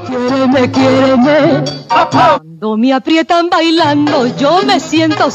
Quiéreme, quiéreme. Cuando me aprietan bailando, yo me siento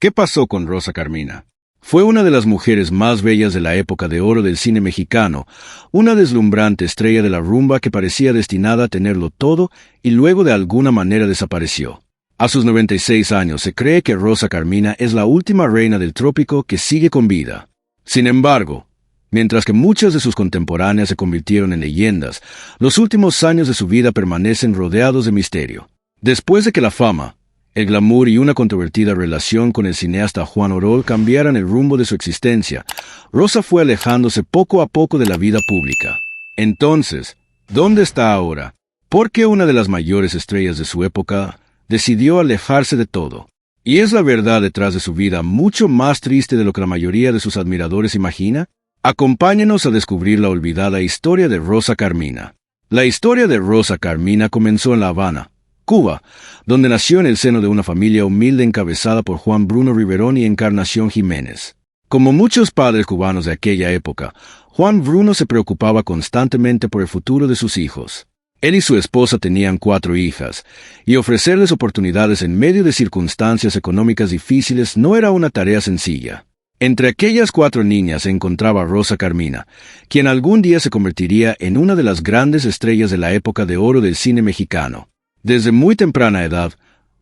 ¿Qué pasó con Rosa Carmina? Fue una de las mujeres más bellas de la época de oro del cine mexicano, una deslumbrante estrella de la rumba que parecía destinada a tenerlo todo y luego de alguna manera desapareció. A sus 96 años se cree que Rosa Carmina es la última reina del trópico que sigue con vida. Sin embargo, mientras que muchas de sus contemporáneas se convirtieron en leyendas, los últimos años de su vida permanecen rodeados de misterio. Después de que la fama, el glamour y una controvertida relación con el cineasta Juan Orol cambiaran el rumbo de su existencia, Rosa fue alejándose poco a poco de la vida pública. Entonces, ¿dónde está ahora? ¿Por qué una de las mayores estrellas de su época decidió alejarse de todo? ¿Y es la verdad detrás de su vida mucho más triste de lo que la mayoría de sus admiradores imagina? Acompáñenos a descubrir la olvidada historia de Rosa Carmina. La historia de Rosa Carmina comenzó en La Habana, Cuba, donde nació en el seno de una familia humilde encabezada por Juan Bruno Riverón y Encarnación Jiménez. Como muchos padres cubanos de aquella época, Juan Bruno se preocupaba constantemente por el futuro de sus hijos. Él y su esposa tenían 4 hijas, y ofrecerles oportunidades en medio de circunstancias económicas difíciles no era una tarea sencilla. Entre aquellas 4 niñas se encontraba Rosa Carmina, quien algún día se convertiría en una de las grandes estrellas de la época de oro del cine mexicano. Desde muy temprana edad,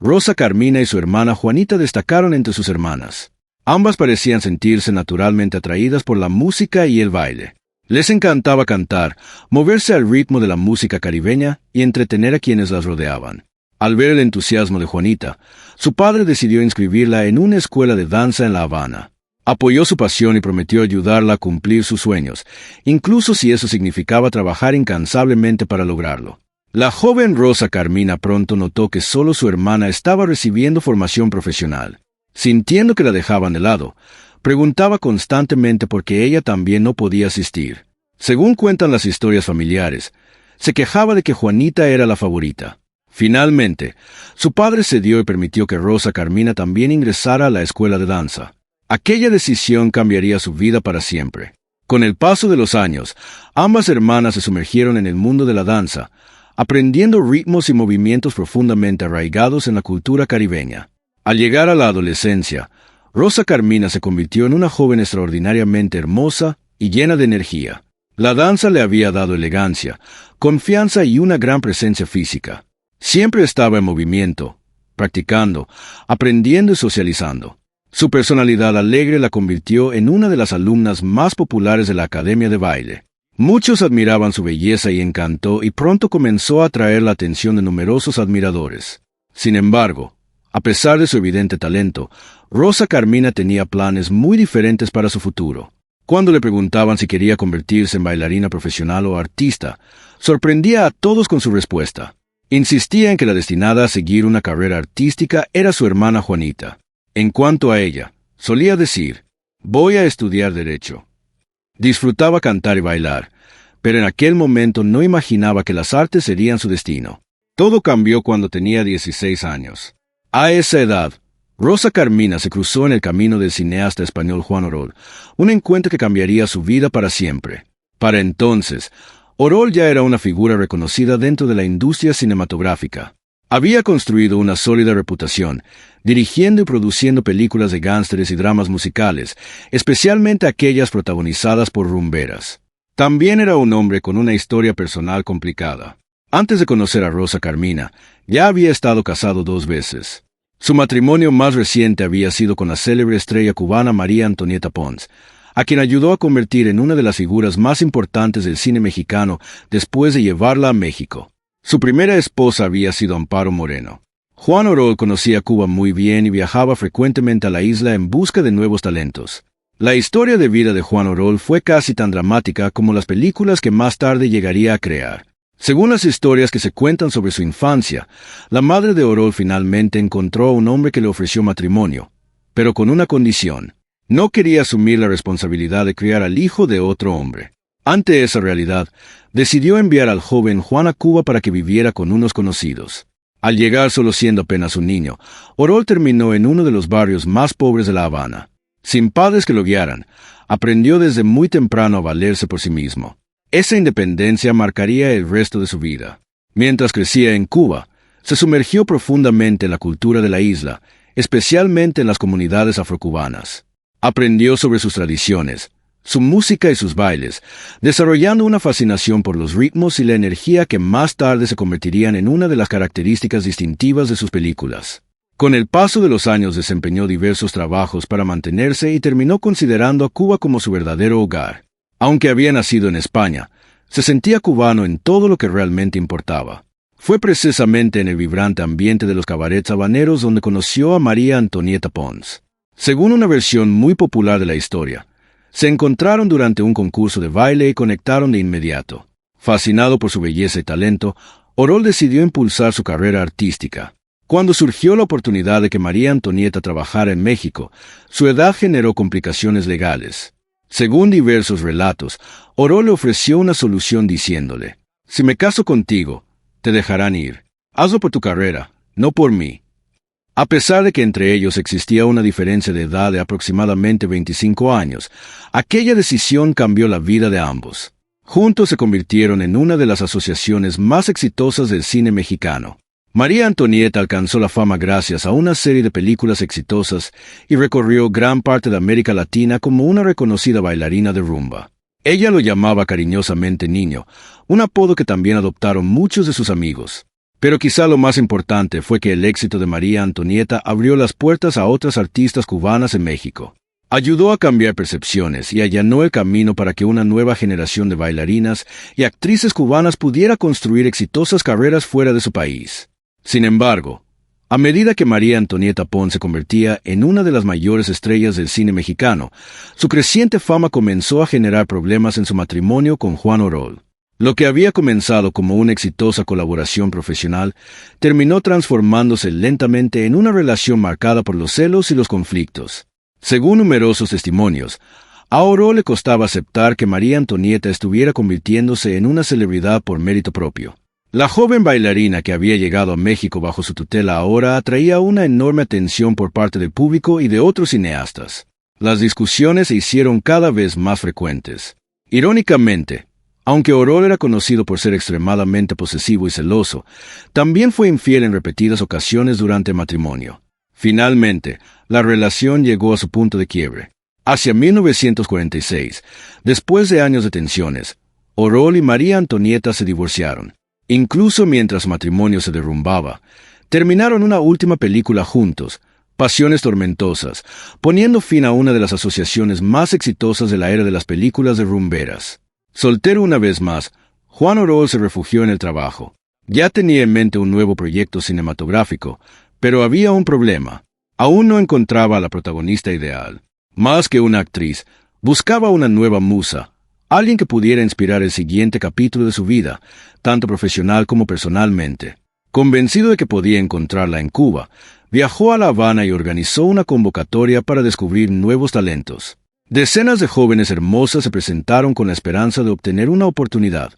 Rosa Carmina y su hermana Juanita destacaron entre sus hermanas. Ambas parecían sentirse naturalmente atraídas por la música y el baile. Les encantaba cantar, moverse al ritmo de la música caribeña y entretener a quienes las rodeaban. Al ver el entusiasmo de Juanita, su padre decidió inscribirla en una escuela de danza en La Habana. Apoyó su pasión y prometió ayudarla a cumplir sus sueños, incluso si eso significaba trabajar incansablemente para lograrlo. La joven Rosa Carmina pronto notó que solo su hermana estaba recibiendo formación profesional. Sintiendo que la dejaban de lado, preguntaba constantemente por qué ella también no podía asistir. Según cuentan las historias familiares, se quejaba de que Juanita era la favorita. Finalmente, su padre cedió y permitió que Rosa Carmina también ingresara a la escuela de danza. Aquella decisión cambiaría su vida para siempre. Con el paso de los años, ambas hermanas se sumergieron en el mundo de la danza, aprendiendo ritmos y movimientos profundamente arraigados en la cultura caribeña. Al llegar a la adolescencia, Rosa Carmina se convirtió en una joven extraordinariamente hermosa y llena de energía. La danza le había dado elegancia, confianza y una gran presencia física. Siempre estaba en movimiento, practicando, aprendiendo y socializando. Su personalidad alegre la convirtió en una de las alumnas más populares de la Academia de Baile. Muchos admiraban su belleza y encanto y pronto comenzó a atraer la atención de numerosos admiradores. Sin embargo, a pesar de su evidente talento, Rosa Carmina tenía planes muy diferentes para su futuro. Cuando le preguntaban si quería convertirse en bailarina profesional o artista, sorprendía a todos con su respuesta. Insistía en que la destinada a seguir una carrera artística era su hermana Juanita. En cuanto a ella, solía decir, «Voy a estudiar Derecho». Disfrutaba cantar y bailar, pero en aquel momento no imaginaba que las artes serían su destino. Todo cambió cuando tenía 16 años. A esa edad, Rosa Carmina se cruzó en el camino del cineasta español Juan Orol, un encuentro que cambiaría su vida para siempre. Para entonces, Orol ya era una figura reconocida dentro de la industria cinematográfica. Había construido una sólida reputación, dirigiendo y produciendo películas de gánsteres y dramas musicales, especialmente aquellas protagonizadas por rumberas. También era un hombre con una historia personal complicada. Antes de conocer a Rosa Carmina, ya había estado casado 2 veces. Su matrimonio más reciente había sido con la célebre estrella cubana María Antonieta Pons, a quien ayudó a convertir en una de las figuras más importantes del cine mexicano después de llevarla a México. Su primera esposa había sido Amparo Moreno. Juan Orol conocía Cuba muy bien y viajaba frecuentemente a la isla en busca de nuevos talentos. La historia de vida de Juan Orol fue casi tan dramática como las películas que más tarde llegaría a crear. Según las historias que se cuentan sobre su infancia, la madre de Orol finalmente encontró a un hombre que le ofreció matrimonio, pero con una condición. No quería asumir la responsabilidad de criar al hijo de otro hombre. Ante esa realidad, decidió enviar al joven Juan a Cuba para que viviera con unos conocidos. Al llegar solo siendo apenas un niño, Orol terminó en uno de los barrios más pobres de La Habana. Sin padres que lo guiaran, aprendió desde muy temprano a valerse por sí mismo. Esa independencia marcaría el resto de su vida. Mientras crecía en Cuba, se sumergió profundamente en la cultura de la isla, especialmente en las comunidades afrocubanas. Aprendió sobre sus tradiciones, su música y sus bailes, desarrollando una fascinación por los ritmos y la energía que más tarde se convertirían en una de las características distintivas de sus películas. Con el paso de los años desempeñó diversos trabajos para mantenerse y terminó considerando a Cuba como su verdadero hogar. Aunque había nacido en España, se sentía cubano en todo lo que realmente importaba. Fue precisamente en el vibrante ambiente de los cabarets habaneros donde conoció a María Antonieta Pons. Según una versión muy popular de la historia, se encontraron durante un concurso de baile y conectaron de inmediato. Fascinado por su belleza y talento, Orol decidió impulsar su carrera artística. Cuando surgió la oportunidad de que María Antonieta trabajara en México, su edad generó complicaciones legales. Según diversos relatos, Orol le ofreció una solución diciéndole: «Si me caso contigo, te dejarán ir. Hazlo por tu carrera, no por mí». A pesar de que entre ellos existía una diferencia de edad de aproximadamente 25 años, aquella decisión cambió la vida de ambos. Juntos se convirtieron en una de las asociaciones más exitosas del cine mexicano. María Antonieta alcanzó la fama gracias a una serie de películas exitosas y recorrió gran parte de América Latina como una reconocida bailarina de rumba. Ella lo llamaba cariñosamente Niño, un apodo que también adoptaron muchos de sus amigos. Pero quizá lo más importante fue que el éxito de María Antonieta abrió las puertas a otras artistas cubanas en México. Ayudó a cambiar percepciones y allanó el camino para que una nueva generación de bailarinas y actrices cubanas pudiera construir exitosas carreras fuera de su país. Sin embargo, a medida que María Antonieta Pons se convertía en una de las mayores estrellas del cine mexicano, su creciente fama comenzó a generar problemas en su matrimonio con Juan Orol. Lo que había comenzado como una exitosa colaboración profesional terminó transformándose lentamente en una relación marcada por los celos y los conflictos. Según numerosos testimonios, a Orol le costaba aceptar que María Antonieta estuviera convirtiéndose en una celebridad por mérito propio. La joven bailarina que había llegado a México bajo su tutela ahora atraía una enorme atención por parte del público y de otros cineastas. Las discusiones se hicieron cada vez más frecuentes. Irónicamente, aunque Orol era conocido por ser extremadamente posesivo y celoso, también fue infiel en repetidas ocasiones durante el matrimonio. Finalmente, la relación llegó a su punto de quiebre. Hacia 1946, después de años de tensiones, Orol y María Antonieta se divorciaron. Incluso mientras su matrimonio se derrumbaba, terminaron una última película juntos, Pasiones Tormentosas, poniendo fin a una de las asociaciones más exitosas de la era de las películas de rumberas. Soltero una vez más, Juan Orol se refugió en el trabajo. Ya tenía en mente un nuevo proyecto cinematográfico, pero había un problema. Aún no encontraba a la protagonista ideal. Más que una actriz, buscaba una nueva musa, alguien que pudiera inspirar el siguiente capítulo de su vida, tanto profesional como personalmente. Convencido de que podía encontrarla en Cuba, viajó a La Habana y organizó una convocatoria para descubrir nuevos talentos. Decenas de jóvenes hermosas se presentaron con la esperanza de obtener una oportunidad,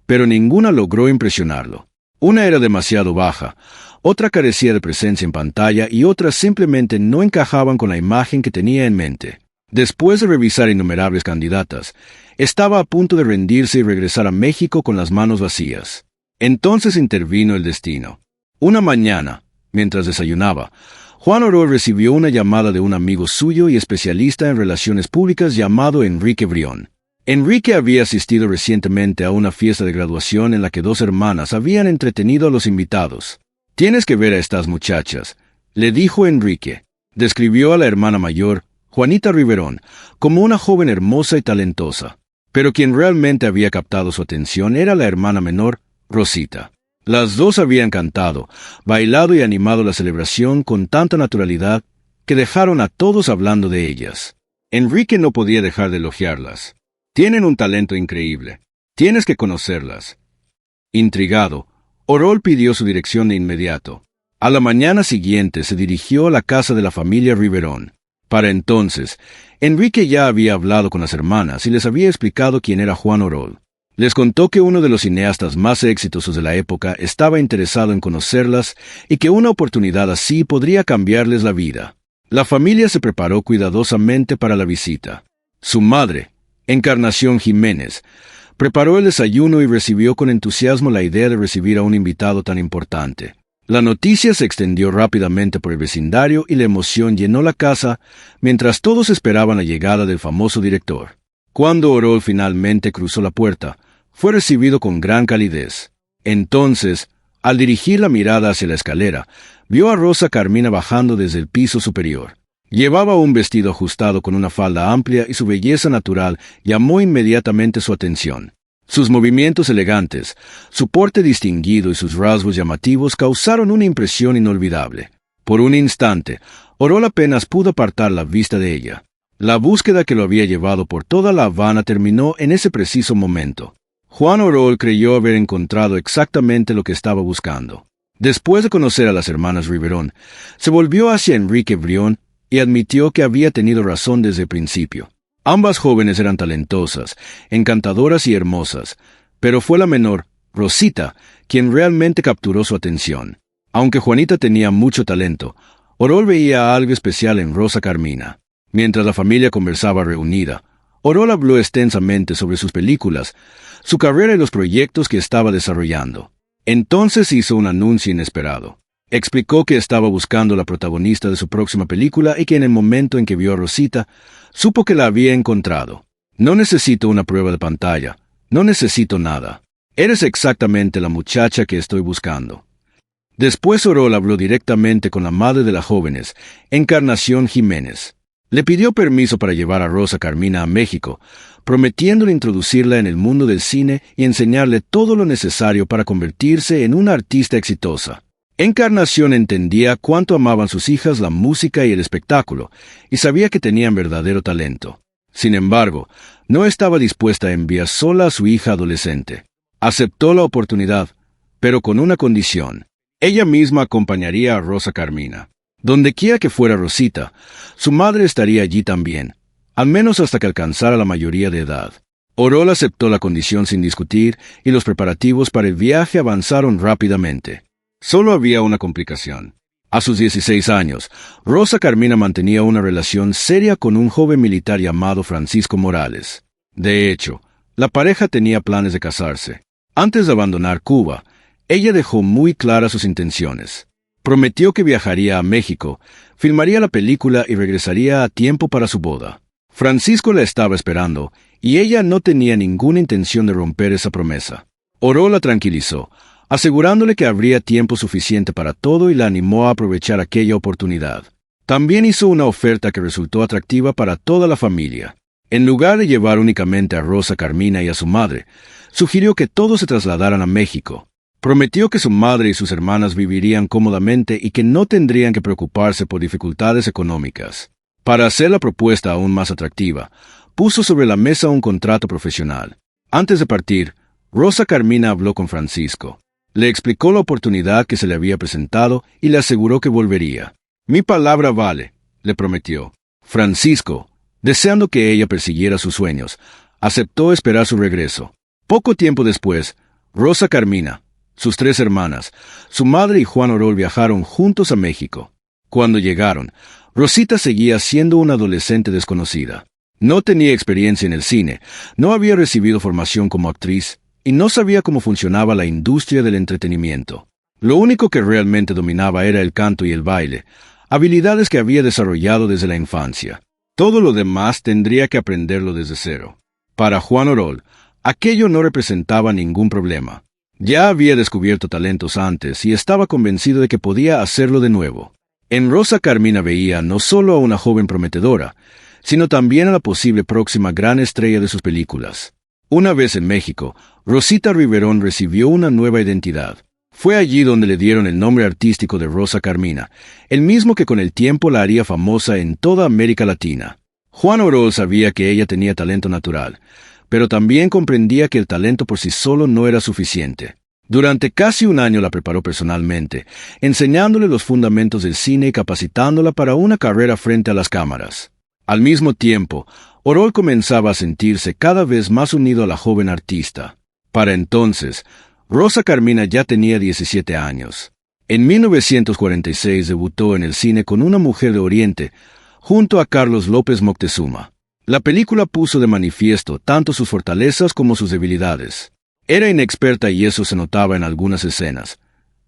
pero ninguna logró impresionarlo. Una era demasiado baja, otra carecía de presencia en pantalla y otras simplemente no encajaban con la imagen que tenía en mente. Después de revisar innumerables candidatas, estaba a punto de rendirse y regresar a México con las manos vacías. Entonces intervino el destino. Una mañana, mientras desayunaba, Juan Orol recibió una llamada de un amigo suyo y especialista en relaciones públicas llamado Enrique Brión. Enrique había asistido recientemente a una fiesta de graduación en la que dos hermanas habían entretenido a los invitados. «Tienes que ver a estas muchachas», le dijo Enrique. Describió a la hermana mayor, Juanita Riverón, como una joven hermosa y talentosa. Pero quien realmente había captado su atención era la hermana menor, Rosita. Las dos habían cantado, bailado y animado la celebración con tanta naturalidad que dejaron a todos hablando de ellas. Enrique no podía dejar de elogiarlas. «Tienen un talento increíble. Tienes que conocerlas». Intrigado, Orol pidió su dirección de inmediato. A la mañana siguiente se dirigió a la casa de la familia Riverón. Para entonces, Enrique ya había hablado con las hermanas y les había explicado quién era Juan Orol. Les contó que uno de los cineastas más exitosos de la época estaba interesado en conocerlas y que una oportunidad así podría cambiarles la vida. La familia se preparó cuidadosamente para la visita. Su madre, Encarnación Jiménez, Preparó el desayuno y recibió con entusiasmo la idea de recibir a un invitado tan importante. La noticia se extendió rápidamente por el vecindario y la emoción llenó la casa mientras todos esperaban la llegada del famoso director. Cuando Orol finalmente cruzó la puerta, fue recibido con gran calidez. Entonces, al dirigir la mirada hacia la escalera, vio a Rosa Carmina bajando desde el piso superior. Llevaba un vestido ajustado con una falda amplia y su belleza natural llamó inmediatamente su atención. Sus movimientos elegantes, su porte distinguido y sus rasgos llamativos causaron una impresión inolvidable. Por un instante, Orol apenas pudo apartar la vista de ella. La búsqueda que lo había llevado por toda La Habana terminó en ese preciso momento. Juan Orol creyó haber encontrado exactamente lo que estaba buscando. Después de conocer a las hermanas Riverón, se volvió hacia Enrique Brión y admitió que había tenido razón desde el principio. Ambas jóvenes eran talentosas, encantadoras y hermosas, pero fue la menor, Rosita, quien realmente capturó su atención. Aunque Juanita tenía mucho talento, Orol veía algo especial en Rosa Carmina. Mientras la familia conversaba reunida, Orol habló extensamente sobre sus películas, su carrera y los proyectos que estaba desarrollando. Entonces hizo un anuncio inesperado. Explicó que estaba buscando la protagonista de su próxima película y que en el momento en que vio a Rosita, supo que la había encontrado. No necesito una prueba de pantalla, no necesito nada. Eres exactamente la muchacha que estoy buscando. Después Orol habló directamente con la madre de las jóvenes, Encarnación Jiménez. Le pidió permiso para llevar a Rosa Carmina a México, prometiéndole introducirla en el mundo del cine y enseñarle todo lo necesario para convertirse en una artista exitosa. Encarnación entendía cuánto amaban sus hijas la música y el espectáculo, y sabía que tenían verdadero talento. Sin embargo, no estaba dispuesta a enviar sola a su hija adolescente. Aceptó la oportunidad, pero con una condición. Ella misma acompañaría a Rosa Carmina. Donde quiera que fuera Rosita, su madre estaría allí también, al menos hasta que alcanzara la mayoría de edad. Orol aceptó la condición sin discutir y los preparativos para el viaje avanzaron rápidamente. Solo había una complicación. A sus 16 años, Rosa Carmina mantenía una relación seria con un joven militar llamado Francisco Morales. De hecho, la pareja tenía planes de casarse. Antes de abandonar Cuba, ella dejó muy claras sus intenciones. Prometió que viajaría a México, filmaría la película y regresaría a tiempo para su boda. Francisco la estaba esperando, y ella no tenía ninguna intención de romper esa promesa. Orol la tranquilizó, asegurándole que habría tiempo suficiente para todo y la animó a aprovechar aquella oportunidad. También hizo una oferta que resultó atractiva para toda la familia. En lugar de llevar únicamente a Rosa Carmina y a su madre, sugirió que todos se trasladaran a México. Prometió que su madre y sus hermanas vivirían cómodamente y que no tendrían que preocuparse por dificultades económicas. Para hacer la propuesta aún más atractiva, puso sobre la mesa un contrato profesional. Antes de partir, Rosa Carmina habló con Francisco. Le explicó la oportunidad que se le había presentado y le aseguró que volvería. «Mi palabra vale», le prometió. Francisco, deseando que ella persiguiera sus sueños, aceptó esperar su regreso. Poco tiempo después, Rosa Carmina, sus 3 hermanas, su madre y Juan Orol viajaron juntos a México. Cuando llegaron, Rosita seguía siendo una adolescente desconocida. No tenía experiencia en el cine, no había recibido formación como actriz y no sabía cómo funcionaba la industria del entretenimiento. Lo único que realmente dominaba era el canto y el baile, habilidades que había desarrollado desde la infancia. Todo lo demás tendría que aprenderlo desde cero. Para Juan Orol, aquello no representaba ningún problema. Ya había descubierto talentos antes y estaba convencido de que podía hacerlo de nuevo. En Rosa Carmina veía no solo a una joven prometedora, sino también a la posible próxima gran estrella de sus películas. Una vez en México, Rosita Riverón recibió una nueva identidad. Fue allí donde le dieron el nombre artístico de Rosa Carmina, el mismo que con el tiempo la haría famosa en toda América Latina. Juan Orol sabía que ella tenía talento natural, pero también comprendía que el talento por sí solo no era suficiente. Durante casi un año la preparó personalmente, enseñándole los fundamentos del cine y capacitándola para una carrera frente a las cámaras. Al mismo tiempo, Orol comenzaba a sentirse cada vez más unido a la joven artista. Para entonces, Rosa Carmina ya tenía 17 años. En 1946 debutó en el cine con Una mujer de Oriente, junto a Carlos López Moctezuma. La película puso de manifiesto tanto sus fortalezas como sus debilidades. Era inexperta y eso se notaba en algunas escenas,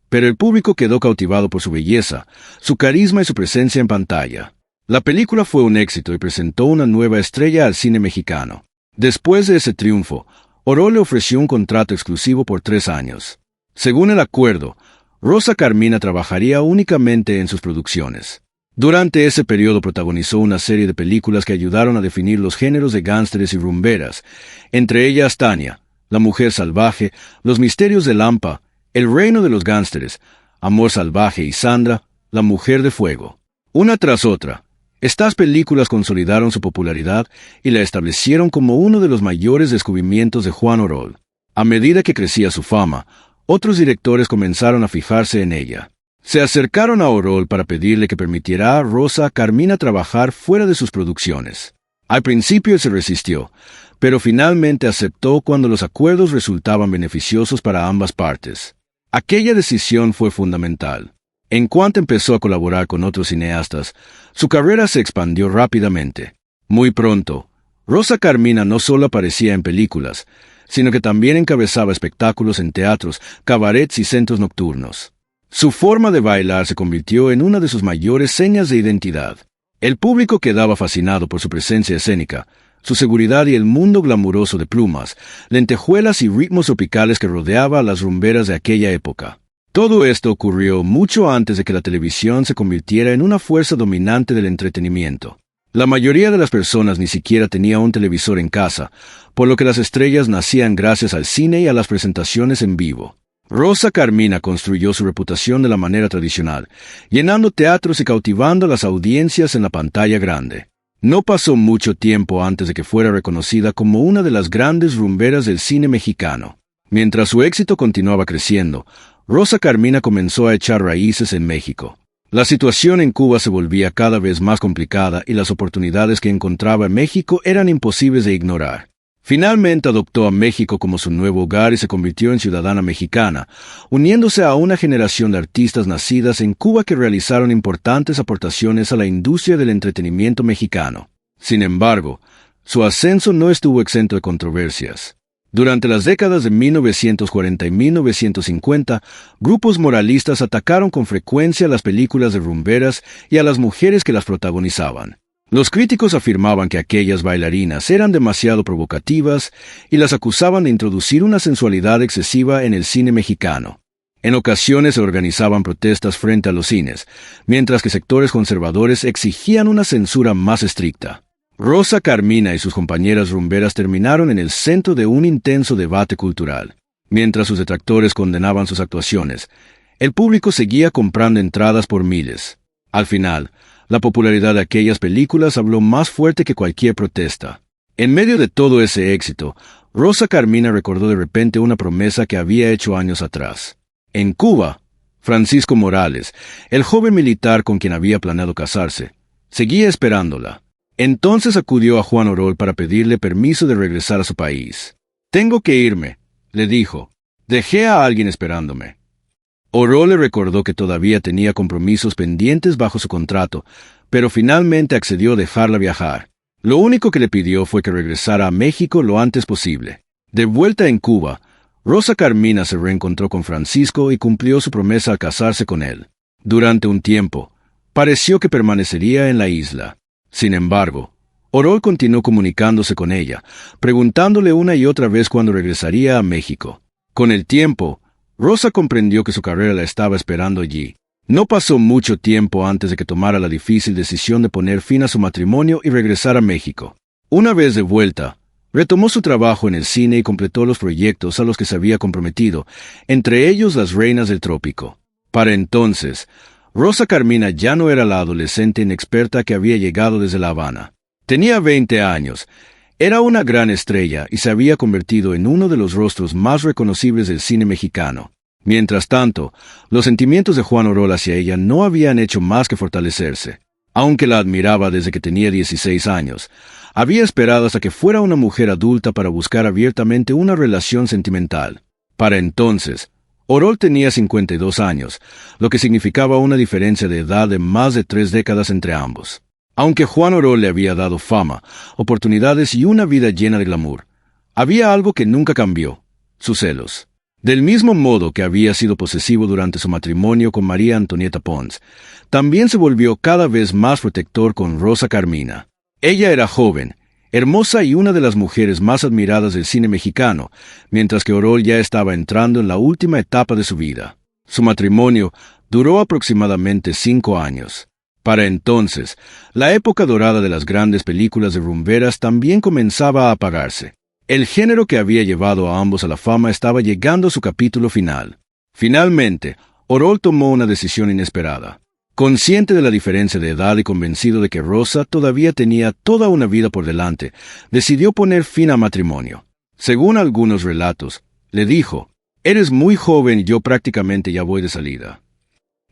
pero el público quedó cautivado por su belleza, su carisma y su presencia en pantalla. La película fue un éxito y presentó una nueva estrella al cine mexicano. Después de ese triunfo, Orol le ofreció un contrato exclusivo por 3 años. Según el acuerdo, Rosa Carmina trabajaría únicamente en sus producciones. Durante ese periodo protagonizó una serie de películas que ayudaron a definir los géneros de gánsteres y rumberas, entre ellas Tania, La Mujer Salvaje, Los Misterios de Lampa, El Reino de los Gánsteres, Amor Salvaje y Sandra, La Mujer de Fuego. Una tras otra, estas películas consolidaron su popularidad y la establecieron como uno de los mayores descubrimientos de Juan Orol. A medida que crecía su fama, otros directores comenzaron a fijarse en ella. Se acercaron a Orol para pedirle que permitiera a Rosa Carmina trabajar fuera de sus producciones. Al principio se resistió, pero finalmente aceptó cuando los acuerdos resultaban beneficiosos para ambas partes. Aquella decisión fue fundamental. En cuanto empezó a colaborar con otros cineastas, su carrera se expandió rápidamente. Muy pronto, Rosa Carmina no solo aparecía en películas, sino que también encabezaba espectáculos en teatros, cabarets y centros nocturnos. Su forma de bailar se convirtió en una de sus mayores señas de identidad. El público quedaba fascinado por su presencia escénica, su seguridad y el mundo glamuroso de plumas, lentejuelas y ritmos tropicales que rodeaba a las rumberas de aquella época. Todo esto ocurrió mucho antes de que la televisión se convirtiera en una fuerza dominante del entretenimiento. La mayoría de las personas ni siquiera tenía un televisor en casa, por lo que las estrellas nacían gracias al cine y a las presentaciones en vivo. Rosa Carmina construyó su reputación de la manera tradicional, llenando teatros y cautivando a las audiencias en la pantalla grande. No pasó mucho tiempo antes de que fuera reconocida como una de las grandes rumberas del cine mexicano. Mientras su éxito continuaba creciendo, Rosa Carmina comenzó a echar raíces en México. La situación en Cuba se volvía cada vez más complicada y las oportunidades que encontraba en México eran imposibles de ignorar. Finalmente adoptó a México como su nuevo hogar y se convirtió en ciudadana mexicana, uniéndose a una generación de artistas nacidas en Cuba que realizaron importantes aportaciones a la industria del entretenimiento mexicano. Sin embargo, su ascenso no estuvo exento de controversias. Durante las décadas de 1940 y 1950, grupos moralistas atacaron con frecuencia las películas de rumberas y a las mujeres que las protagonizaban. Los críticos afirmaban que aquellas bailarinas eran demasiado provocativas y las acusaban de introducir una sensualidad excesiva en el cine mexicano. En ocasiones se organizaban protestas frente a los cines, mientras que sectores conservadores exigían una censura más estricta. Rosa Carmina y sus compañeras rumberas terminaron en el centro de un intenso debate cultural. Mientras sus detractores condenaban sus actuaciones, el público seguía comprando entradas por miles. Al final, la popularidad de aquellas películas habló más fuerte que cualquier protesta. En medio de todo ese éxito, Rosa Carmina recordó de repente una promesa que había hecho años atrás. En Cuba, Francisco Morales, el joven militar con quien había planeado casarse, seguía esperándola. Entonces acudió a Juan Orol para pedirle permiso de regresar a su país. «Tengo que irme», le dijo. «Dejé a alguien esperándome». Orol le recordó que todavía tenía compromisos pendientes bajo su contrato, pero finalmente accedió a dejarla viajar. Lo único que le pidió fue que regresara a México lo antes posible. De vuelta en Cuba, Rosa Carmina se reencontró con Francisco y cumplió su promesa al casarse con él. Durante un tiempo, pareció que permanecería en la isla. Sin embargo, Orol continuó comunicándose con ella, preguntándole una y otra vez cuándo regresaría a México. Con el tiempo, Rosa comprendió que su carrera la estaba esperando allí. No pasó mucho tiempo antes de que tomara la difícil decisión de poner fin a su matrimonio y regresar a México. Una vez de vuelta, retomó su trabajo en el cine y completó los proyectos a los que se había comprometido, entre ellos Las Reinas del Trópico. Para entonces, Rosa Carmina ya no era la adolescente inexperta que había llegado desde La Habana. Tenía 20 años, era una gran estrella y se había convertido en uno de los rostros más reconocibles del cine mexicano. Mientras tanto, los sentimientos de Juan Orol hacia ella no habían hecho más que fortalecerse. Aunque la admiraba desde que tenía 16 años, había esperado hasta que fuera una mujer adulta para buscar abiertamente una relación sentimental. Para entonces, Orol tenía 52 años, lo que significaba una diferencia de edad de más de 3 décadas entre ambos. Aunque Juan Orol le había dado fama, oportunidades y una vida llena de glamour, había algo que nunca cambió: sus celos. Del mismo modo que había sido posesivo durante su matrimonio con María Antonieta Pons, también se volvió cada vez más protector con Rosa Carmina. Ella era joven, hermosa y una de las mujeres más admiradas del cine mexicano, mientras que Orol ya estaba entrando en la última etapa de su vida. Su matrimonio duró aproximadamente 5 años. Para entonces, la época dorada de las grandes películas de rumberas también comenzaba a apagarse. El género que había llevado a ambos a la fama estaba llegando a su capítulo final. Finalmente, Orol tomó una decisión inesperada. Consciente de la diferencia de edad y convencido de que Rosa todavía tenía toda una vida por delante, decidió poner fin al matrimonio. Según algunos relatos, le dijo: «Eres muy joven y yo prácticamente ya voy de salida».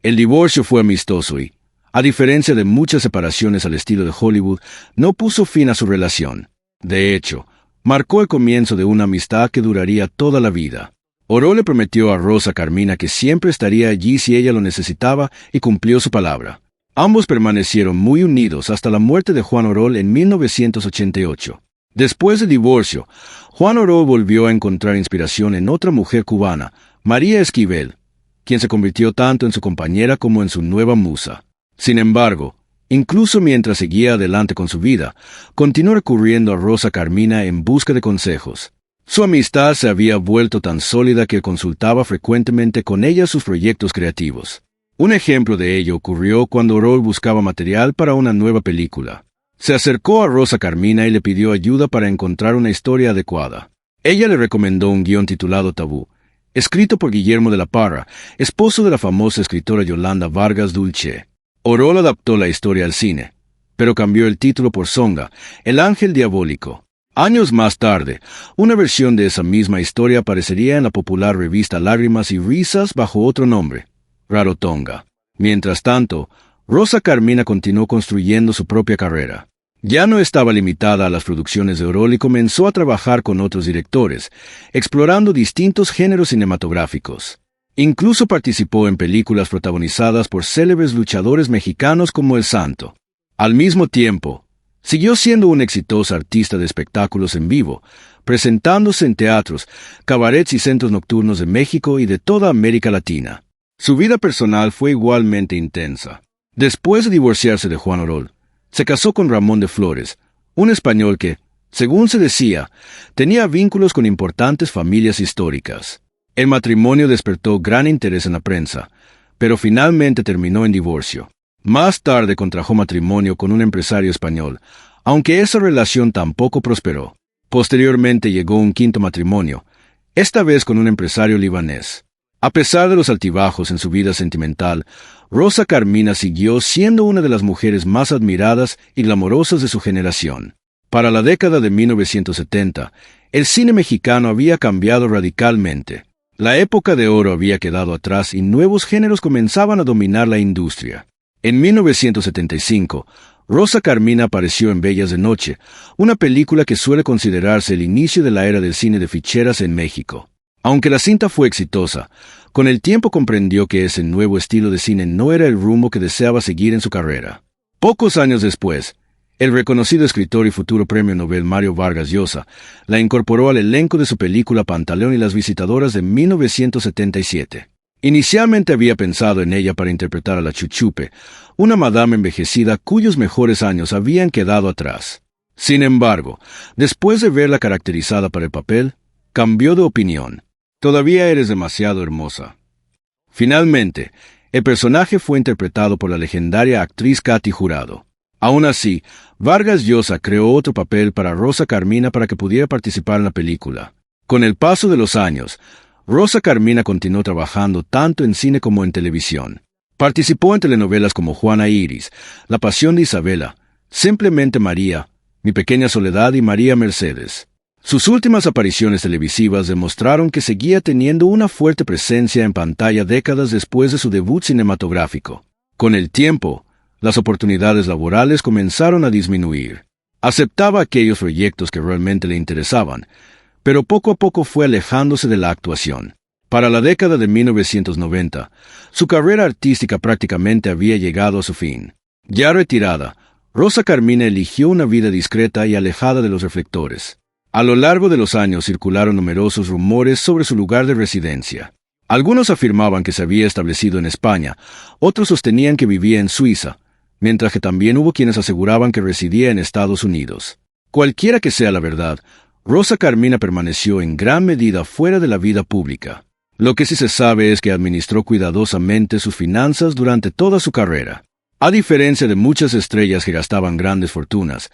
El divorcio fue amistoso y, a diferencia de muchas separaciones al estilo de Hollywood, no puso fin a su relación. De hecho, marcó el comienzo de una amistad que duraría toda la vida. Orol le prometió a Rosa Carmina que siempre estaría allí si ella lo necesitaba y cumplió su palabra. Ambos permanecieron muy unidos hasta la muerte de Juan Orol en 1988. Después del divorcio, Juan Orol volvió a encontrar inspiración en otra mujer cubana, María Esquivel, quien se convirtió tanto en su compañera como en su nueva musa. Sin embargo, incluso mientras seguía adelante con su vida, continuó recurriendo a Rosa Carmina en busca de consejos. Su amistad se había vuelto tan sólida que consultaba frecuentemente con ella sus proyectos creativos. Un ejemplo de ello ocurrió cuando Orol buscaba material para una nueva película. Se acercó a Rosa Carmina y le pidió ayuda para encontrar una historia adecuada. Ella le recomendó un guión titulado Tabú, escrito por Guillermo de la Parra, esposo de la famosa escritora Yolanda Vargas Dulce. Orol adaptó la historia al cine, pero cambió el título por Zonga, el ángel diabólico. Años más tarde, una versión de esa misma historia aparecería en la popular revista Lágrimas y Risas bajo otro nombre, Rarotonga. Mientras tanto, Rosa Carmina continuó construyendo su propia carrera. Ya no estaba limitada a las producciones de Orol y comenzó a trabajar con otros directores, explorando distintos géneros cinematográficos. Incluso participó en películas protagonizadas por célebres luchadores mexicanos como El Santo. Al mismo tiempo, siguió siendo una exitosa artista de espectáculos en vivo, presentándose en teatros, cabarets y centros nocturnos de México y de toda América Latina. Su vida personal fue igualmente intensa. Después de divorciarse de Juan Orol, se casó con Ramón de Flores, un español que, según se decía, tenía vínculos con importantes familias históricas. El matrimonio despertó gran interés en la prensa, pero finalmente terminó en divorcio. Más tarde contrajo matrimonio con un empresario español, aunque esa relación tampoco prosperó. Posteriormente llegó un quinto matrimonio, esta vez con un empresario libanés. A pesar de los altibajos en su vida sentimental, Rosa Carmina siguió siendo una de las mujeres más admiradas y glamorosas de su generación. Para la década de 1970, el cine mexicano había cambiado radicalmente. La época de oro había quedado atrás y nuevos géneros comenzaban a dominar la industria. En 1975, Rosa Carmina apareció en Bellas de Noche, una película que suele considerarse el inicio de la era del cine de ficheras en México. Aunque la cinta fue exitosa, con el tiempo comprendió que ese nuevo estilo de cine no era el rumbo que deseaba seguir en su carrera. Pocos años después, el reconocido escritor y futuro premio Nobel Mario Vargas Llosa la incorporó al elenco de su película Pantaleón y las visitadoras de 1977. Inicialmente había pensado en ella para interpretar a la Chuchupe, una madama envejecida cuyos mejores años habían quedado atrás. Sin embargo, después de verla caracterizada para el papel, cambió de opinión. «Todavía eres demasiado hermosa». Finalmente, el personaje fue interpretado por la legendaria actriz Katy Jurado. Aún así, Vargas Llosa creó otro papel para Rosa Carmina para que pudiera participar en la película. Con el paso de los años, Rosa Carmina continuó trabajando tanto en cine como en televisión. Participó en telenovelas como Juana Iris, La Pasión de Isabela, Simplemente María, Mi Pequeña Soledad y María Mercedes. Sus últimas apariciones televisivas demostraron que seguía teniendo una fuerte presencia en pantalla décadas después de su debut cinematográfico. Con el tiempo, las oportunidades laborales comenzaron a disminuir. Aceptaba aquellos proyectos que realmente le interesaban, pero poco a poco fue alejándose de la actuación. Para la década de 1990, su carrera artística prácticamente había llegado a su fin. Ya retirada, Rosa Carmina eligió una vida discreta y alejada de los reflectores. A lo largo de los años circularon numerosos rumores sobre su lugar de residencia. Algunos afirmaban que se había establecido en España, otros sostenían que vivía en Suiza, mientras que también hubo quienes aseguraban que residía en Estados Unidos. Cualquiera que sea la verdad, Rosa Carmina permaneció en gran medida fuera de la vida pública. Lo que sí se sabe es que administró cuidadosamente sus finanzas durante toda su carrera. A diferencia de muchas estrellas que gastaban grandes fortunas,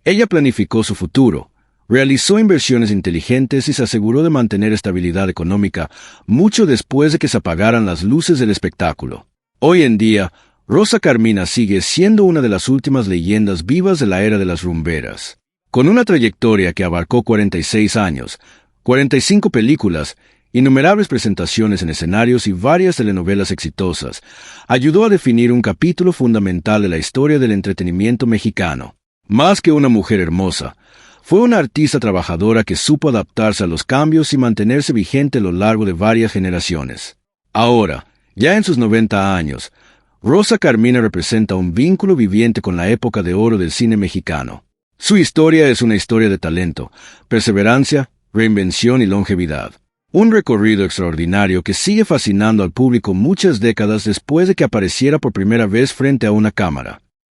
ella planificó su futuro, realizó inversiones inteligentes y se aseguró de mantener estabilidad económica mucho después de que se apagaran las luces del espectáculo. Hoy en día, Rosa Carmina sigue siendo una de las últimas leyendas vivas de la era de las rumberas. Con una trayectoria que abarcó 46 años, 45 películas, innumerables presentaciones en escenarios y varias telenovelas exitosas, ayudó a definir un capítulo fundamental de la historia del entretenimiento mexicano. Más que una mujer hermosa, fue una artista trabajadora que supo adaptarse a los cambios y mantenerse vigente a lo largo de varias generaciones. Ahora, ya en sus 90 años, Rosa Carmina representa un vínculo viviente con la época de oro del cine mexicano. Su historia es una historia de talento, perseverancia, reinvención y longevidad. Un recorrido extraordinario que sigue fascinando al público muchas décadas después de que apareciera por primera vez frente a una cámara.